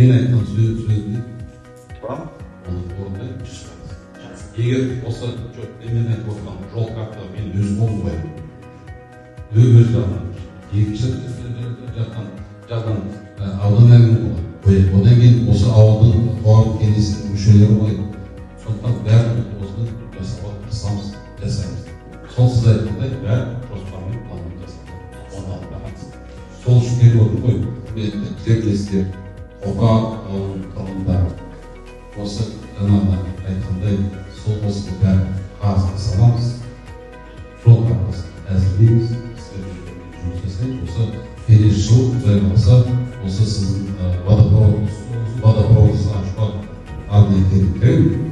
Ben aytқан сөзді Құрам, орындай егер осы мен айтып отырған жол карта мен өзім болмаймын. Өз жағынан екінші жағынан аудан әкімі болады. Одан кейін осы ауылдың қоғам кеңесінің мүшелері болады. Сондықтан бәрін осыны жасауға тырысамыз, жасаймыз. Сол сіз айтқандай бәрі жоспармен планмен жасалады. Сол үшін келіп отыр ғой. Тілектестер Оқа тұрғындары осы жаңағы айтқандай сол осы бәрі қарызға саламыз, жол картасын әзірлейміз, жұмыс жасаймыз. Осы келесі жыл Құдай қаласа осы сіздің водопровод ашуға арнайы келіп